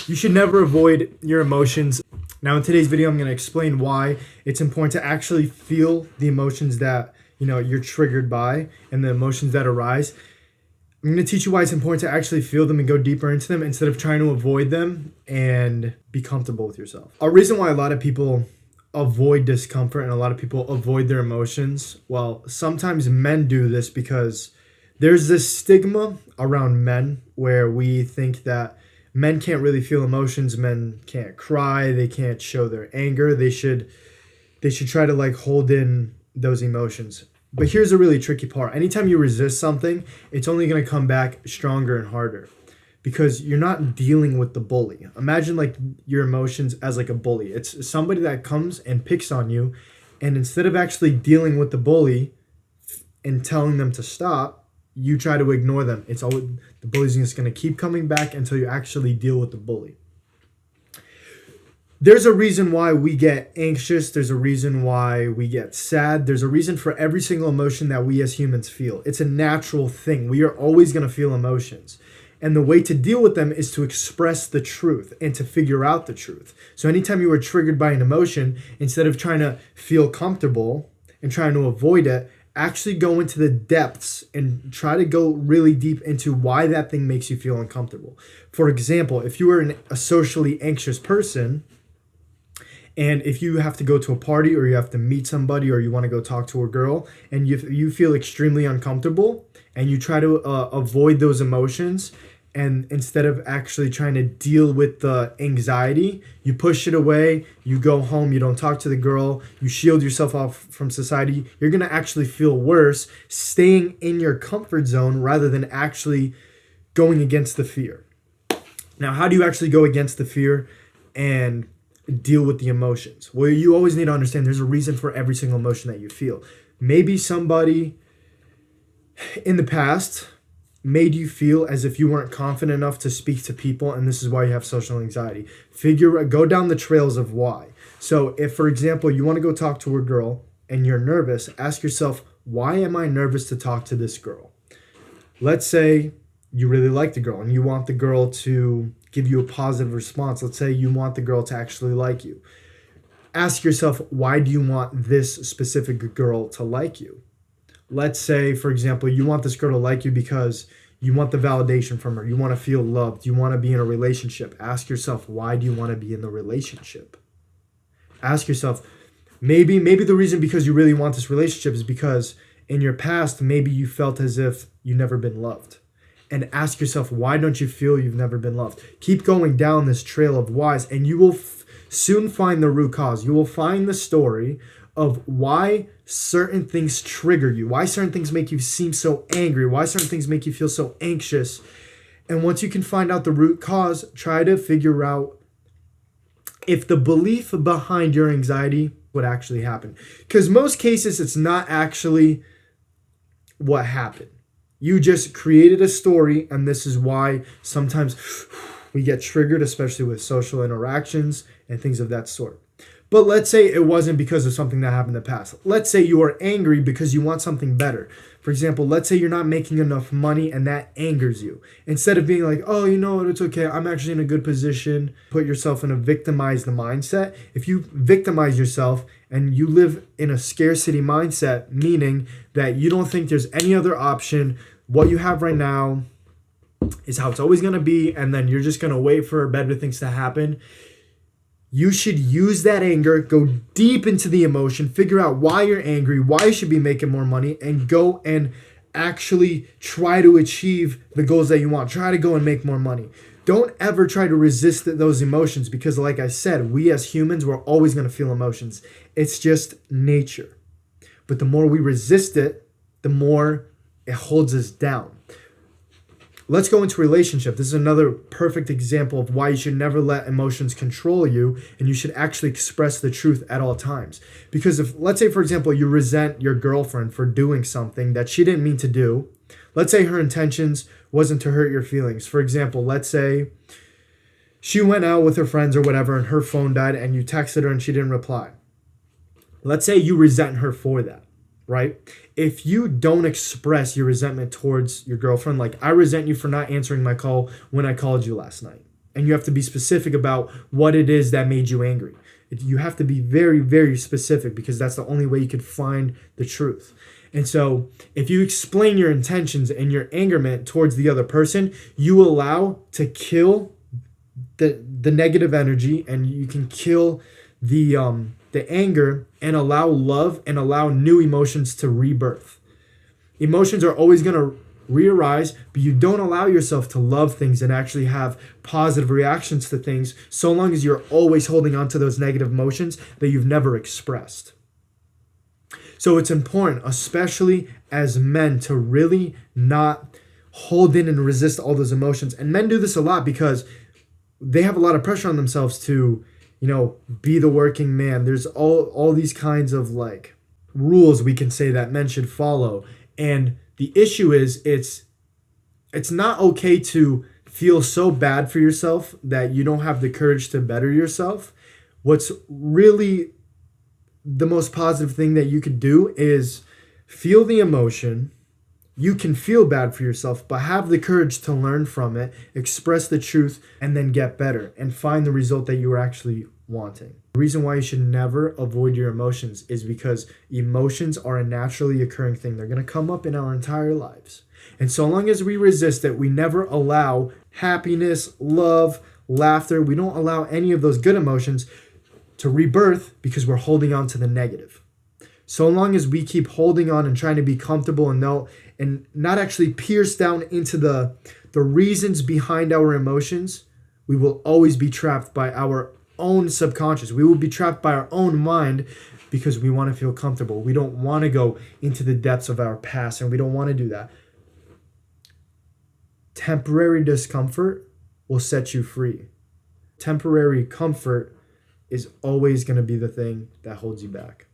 You should never avoid your emotions. Now, in today's video, I'm going to explain why it's important to actually feel the emotions that you're triggered by and the emotions that arise. I'm going to teach you why it's important to actually feel them and go deeper into them instead of trying to avoid them and be comfortable with yourself. A reason why a lot of people avoid discomfort and a lot of people avoid their emotions, well, sometimes men do this because there's this stigma around men where we think that men can't really feel emotions, men can't cry, they can't show their anger, they should try to hold in those emotions. But here's a really tricky part. Anytime you resist something, it's only going to come back stronger and harder because you're not dealing with the bully. Imagine your emotions as a bully. It's somebody that comes and picks on you, and instead of actually dealing with the bully and telling them to stop, you try to ignore them. It's always the bully's just going to keep coming back until you actually deal with the bully. There's a reason why we get anxious. There's a reason why we get sad. There's a reason for every single emotion that we as humans feel. It's a natural thing. We are always going to feel emotions. And the way to deal with them is to express the truth and to figure out the truth. So anytime you are triggered by an emotion, instead of trying to feel comfortable and trying to avoid it, actually go into the depths and try to go really deep into why that thing makes you feel uncomfortable. For example, if you are a socially anxious person, and if you have to go to a party or you have to meet somebody or you want to go talk to a girl and you feel extremely uncomfortable and you try to avoid those emotions, and instead of actually trying to deal with the anxiety, you push it away, you go home, you don't talk to the girl, you shield yourself off from society, you're going to actually feel worse staying in your comfort zone rather than actually going against the fear. Now, how do you actually go against the fear and deal with the emotions? Well, you always need to understand there's a reason for every single emotion that you feel. Go somebody in the past made you feel as if you weren't confident enough to speak to people, and this is why you have social anxiety. Go down the trails of why. So if, for example, you want to go talk to a girl and you're nervous, ask yourself, why am I nervous to talk to this girl? Let's say you really like the girl and you want the girl to give you a positive response. Let's say you want the girl to actually like you. Ask yourself, why do you want this specific girl to like you? Let's say, for example, you want this girl to like you because you want the validation from her. You want to feel loved. You want to be in a relationship. Ask yourself, why do you want to be in the relationship? Ask yourself, maybe the reason because you really want this relationship is because in your past, maybe you felt as if you've never been loved. And ask yourself, why don't you feel you've never been loved? Keep going down this trail of whys, and you will soon find the root cause. You will find the story of why certain things trigger you, why certain things make you seem so angry, why certain things make you feel so anxious. And once you can find out the root cause, try to figure out if the belief behind your anxiety would actually happen. Because most cases, it's not actually what happened. You just created a story, and this is why sometimes we get triggered, especially with social interactions and things of that sort. But let's say it wasn't because of something that happened in the past. Let's say you are angry because you want something better. For example, let's say you're not making enough money and that angers you. Instead of being like, oh, you know what, it's okay, I'm actually in a good position, put yourself in a victimized mindset. If you victimize yourself and you live in a scarcity mindset, meaning that you don't think there's any other option, what you have right now is how it's always going to be, and then you're just going to wait for better things to happen. You should use that anger, go deep into the emotion, figure out why you're angry, why you should be making more money, and go and actually try to achieve the goals that you want. Try to go and make more money. Don't ever try to resist those emotions because, like I said, we as humans, we're always going to feel emotions. It's just nature. But the more we resist it, the more it holds us down. Let's go into relationship. This is another perfect example of why you should never let emotions control you, and you should actually express the truth at all times. Because if, let's say, for example, you resent your girlfriend for doing something that she didn't mean to do. Let's say her intentions wasn't to hurt your feelings. For example, let's say she went out with her friends or whatever and her phone died and you texted her and she didn't reply. Let's say you resent her for that. Right? If you don't express your resentment towards your girlfriend, like I resent you for not answering my call when I called you last night. And you have to be specific about what it is that made you angry. You have to be very, very specific, because that's the only way you could find the truth. And so if you explain your intentions and your angerment towards the other person, you allow to kill the negative energy, and you can kill the anger, and allow love and allow new emotions to rebirth. Emotions are always going to re-arise, but you don't allow yourself to love things and actually have positive reactions to things so long as you're always holding on to those negative emotions that you've never expressed. So it's important, especially as men, to really not hold in and resist all those emotions. And men do this a lot because they have a lot of pressure on themselves to, be the working man. There's all these kinds of like rules we can say that men should follow. And the issue is it's not okay to feel so bad for yourself that you don't have the courage to better yourself. What's really the most positive thing that you could do is feel the emotion. You can feel bad for yourself, but have the courage to learn from it, express the truth, and then get better and find the result that you were actually wanting. The reason why you should never avoid your emotions is because emotions are a naturally occurring thing. They're going to come up in our entire lives. And so long as we resist it, we never allow happiness, love, laughter, we don't allow any of those good emotions to rebirth because we're holding on to the negative. So long as we keep holding on and trying to be comfortable and not actually pierce down into the reasons behind our emotions, we will always be trapped by our own subconscious. We will be trapped by our own mind because we want to feel comfortable. We don't want to go into the depths of our past, and we don't want to do that. Temporary discomfort will set you free. Temporary comfort is always going to be the thing that holds you back.